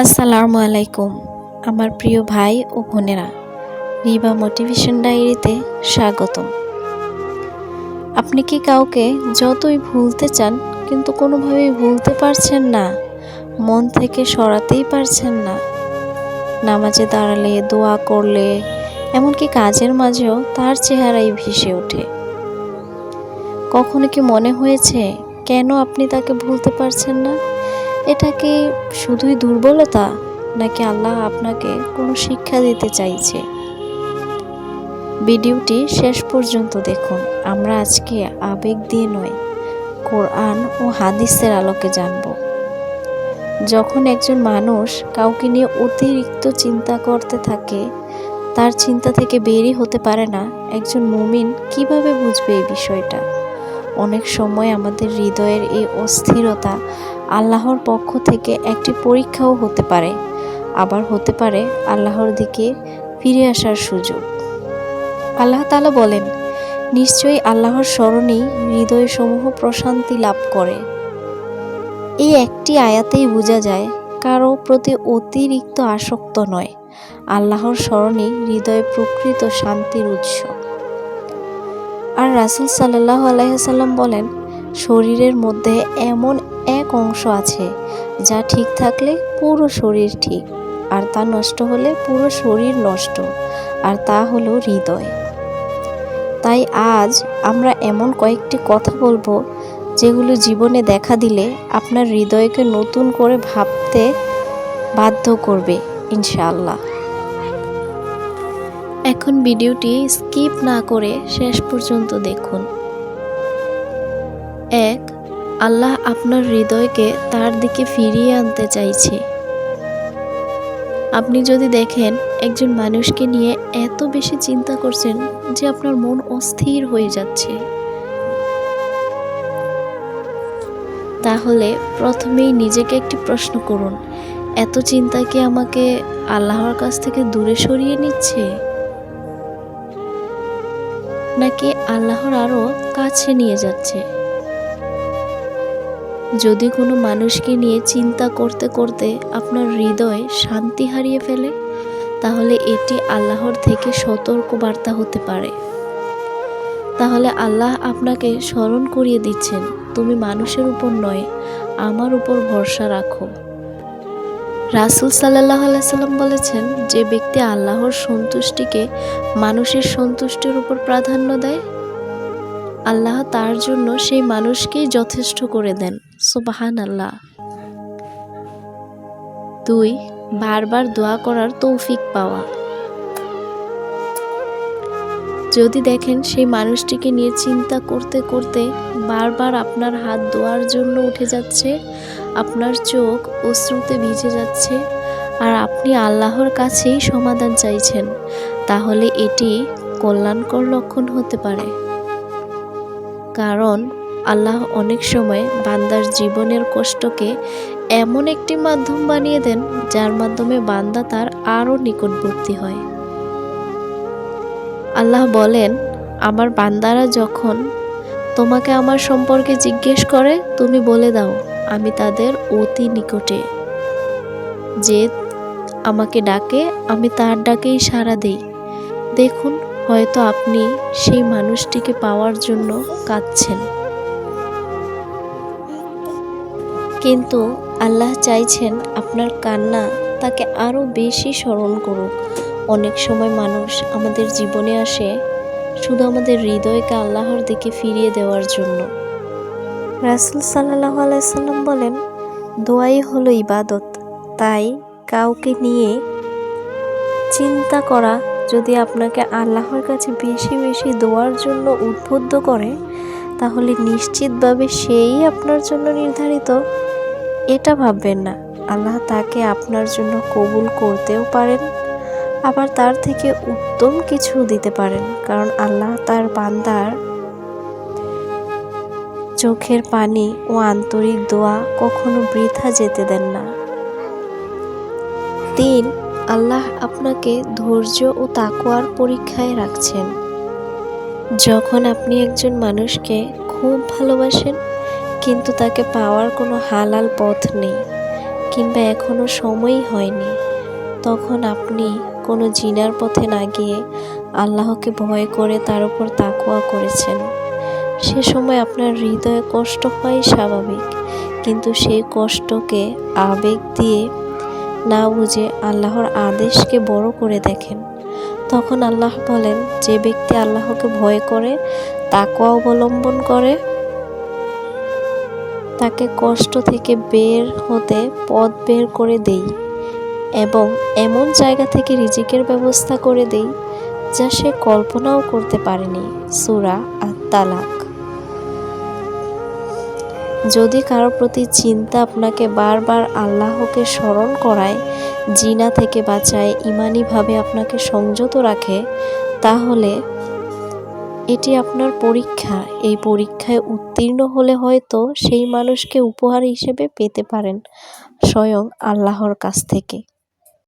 আসসালামু আলাইকুম আমার প্রিয় ভাই ও বোনেরা, রিবা মোটিভেশন ডায়েরিতে স্বাগতম। আপনি কি কাউকে যতই ভুলতে চান কিন্তু কোনোভাবেই ভুলতে পারছেন না, মন থেকে সরাতেই পারছেন না? নামাজে দাঁড়ালে, দোয়া করলে, এমনকি কাজের মাঝেও তার চেহারাই ভেসে ওঠে। কখনো কি মনে হয়েছে কেন আপনি তাকে ভুলতে পারছেন না? এটা কি শুধুই দুর্বলতা, নাকি আল্লাহ আপনাকে কোনো শিক্ষা দিতে চাইছে? ভিডিওটি শেষ পর্যন্ত দেখুন। আমরা আজকে আবেগ দিয়ে নয়, কোরআন ও হাদিসের আলোকে জানব। যখন একজন মানুষ কাউকে নিয়ে অতিরিক্ত চিন্তা করতে থাকে, তার চিন্তা থেকে বেরই হতে পারে না, একজন মুমিন কিভাবে বুঝবে এই বিষয়টা? অনেক সময় আমাদের হৃদয়ের এই অস্থিরতা আল্লাহর পক্ষ থেকে একটি পরীক্ষাও হতে পারে, আবার হতে পারে আল্লাহর দিকে ফিরে আসার সুযোগ। আল্লাহ তাআলা বলেন, নিশ্চয়ই আল্লাহর স্মরণেই হৃদয়সমূহ প্রশান্তি লাভ করে। এই একটি আয়াতেই বোঝা যায় কারো প্রতি অতিরিক্ত আসক্ত নয়, আল্লাহর স্মরণেই হৃদয়ে প্রকৃত শান্তির উৎস। আর রাসূল সাল্লাল্লাহু আলাইহি ওয়াসাল্লাম বলেন, শরীরের মধ্যে এমন এক অংশ আছে যা ঠিক থাকলে পুরো শরীর ঠিক, আর তা নষ্ট হলে পুরো শরীর নষ্ট, আর তা হলো হৃদয়। তাই আজ আমরা এমন কয়েকটি কথা বলবো যেগুলো জীবনে দেখা দিলে আপনার হৃদয়কে নতুন করে ভাবতে বাধ্য করবে ইনশাআল্লাহ। এখন ভিডিওটি স্কিপ না করে শেষ পর্যন্ত দেখুন। 1. আল্লাহ আপনার হৃদয়কে তার দিকে ফিরিয়ে আনতে চাইছে। আপনি যদি দেখেন একজন মানুষকে নিয়ে এত বেশি চিন্তা করছেন যে আপনার মন অস্থির হয়ে যাচ্ছে, তাহলে প্রথমেই নিজেকে একটি প্রশ্ন করুন, এত চিন্তা কি আমাকে আল্লাহর কাছ থেকে দূরে সরিয়ে নিচ্ছে, নাকি আল্লাহর আরো কাছে নিয়ে যাচ্ছে? যদি কোনো মানুষকে নিয়ে চিন্তা করতে করতে আপনার হৃদয় শান্তি হারিয়ে ফেলে, তাহলে এটি আল্লাহর থেকে সতর্ক বার্তা হতে পারে। তাহলে আল্লাহ আপনাকে স্মরণ করিয়ে দিচ্ছেন, তুমি মানুষের উপর নয়, আমার উপর ভরসা রাখো। রাসূল সাল্লাল্লাহু আলাইহি ওয়াসাল্লাম বলেছেন, যে ব্যক্তি আল্লাহর সন্তুষ্টিকে মানুষের সন্তুষ্টির উপর প্রাধান্য দেয়, আল্লাহ তার জন্য সেই মানুষকেই যথেষ্ট করে দেন। সুবহানাল্লাহ। 2. বারবার দোয়া করার তৌফিক পাওয়া। যদি দেখেন সেই মানুষটিকে নিয়ে চিন্তা করতে করতে বারবার আপনার হাত দোয়ার জন্য উঠে যাচ্ছে, আপনার চোখ অশ্রুতে ভিজে যাচ্ছে, আর আপনি আল্লাহর কাছেই সমাধান চাইছেন, তাহলে এটি কল্যাণকর লক্ষণ হতে পারে। কারণ আল্লাহ অনেক সময় বান্দার জীবনের কষ্টকে এমন একটি মাধ্যম বানিয়ে দেন যার মাধ্যমে বান্দা তার আরও নিকটবর্তী হয়। আল্লাহ বলেন, আমার বান্দারা যখন তোমাকে আমার সম্পর্কে জিজ্ঞেস করে, তুমি বলে দাও আমি তাদের অতি নিকটে, যে আমাকে ডাকে আমি তার ডাকেই সাড়া দেই। দেখুন, হয়তো আপনি সেই মানুষটিকে পাওয়ার জন্য কাঁদছেন, কিন্তু আল্লাহ চাইছেন আপনার কান্না তাকে আরও বেশি স্মরণ করুক। অনেক সময় মানুষ আমাদের জীবনে আসে শুধু আমাদের হৃদয়কে আল্লাহর দিকে ফিরিয়ে দেওয়ার জন্য। রাসূল সাল্লাল্লাহু আলাইহি ওয়াসাল্লাম বলেন, দোয়াই হলো ইবাদত। তাই কাউকে নিয়ে চিন্তা করা যদি আপনাকে আল্লাহর কাছে বেশি বেশি দোয়ার জন্য উদ্বুদ্ধ করে, তাহলে নিশ্চিতভাবে সেই আপনার জন্য নির্ধারিত। এটা ভাববেন না, আল্লাহ তাকে আপনার জন্য কবুল করতেও পারেন, আবার তার থেকে উত্তম কিছু দিতে পারেন, কারণ আল্লাহ তার বান্দার চোখের পানি ও আন্তরিক দোয়া কখনো বৃথা যেতে দেন না। 3. আল্লাহ আপনাকে ধৈর্য ও তাকওয়ার পরীক্ষায় রাখছেন। যখন আপনি একজন মানুষকে খুব ভালোবাসেন কিন্তু তাকে পাওয়ার কোনো হালাল পথ নেই, কিংবা এখনো সময়ই হয়নি, তখন আপনি কোনো জিনার পথে না গিয়ে আল্লাহকে ভয় করে তার উপর তাকওয়া করেছেন। সে সময় আপনার হৃদয়ে কষ্ট হয় স্বাভাবিক, কিন্তু সেই কষ্টকে আবেগ দিয়ে না বুঝে আল্লাহর আদেশকে বড় করে দেখেন। তখন আল্লাহ বলেন, যে ব্যক্তি আল্লাহকে ভয় করে তাকওয়া অবলম্বন করে তাকে কষ্ট থেকে বের হতে পথ বের করে দেই এবং এমন জায়গা থেকে রিজিকের ব্যবস্থা করে দেই যা সে কল্পনাও করতে পারেনি। সূরা আত-তালাক। যদি কারো প্রতি চিন্তা আপনাকে বারবার আল্লাহকে স্মরণ করায়, জিনা থেকে বাঁচায়, ঈমানীভাবে আপনাকে সংযত রাখে, তাহলে এটি আপনার পরীক্ষা। এই পরীক্ষায় উত্তীর্ণ হলে হয়তো সেই মানুষকে উপহার হিসেবে পেতে পারেন স্বয়ং আল্লাহর কাছ থেকে।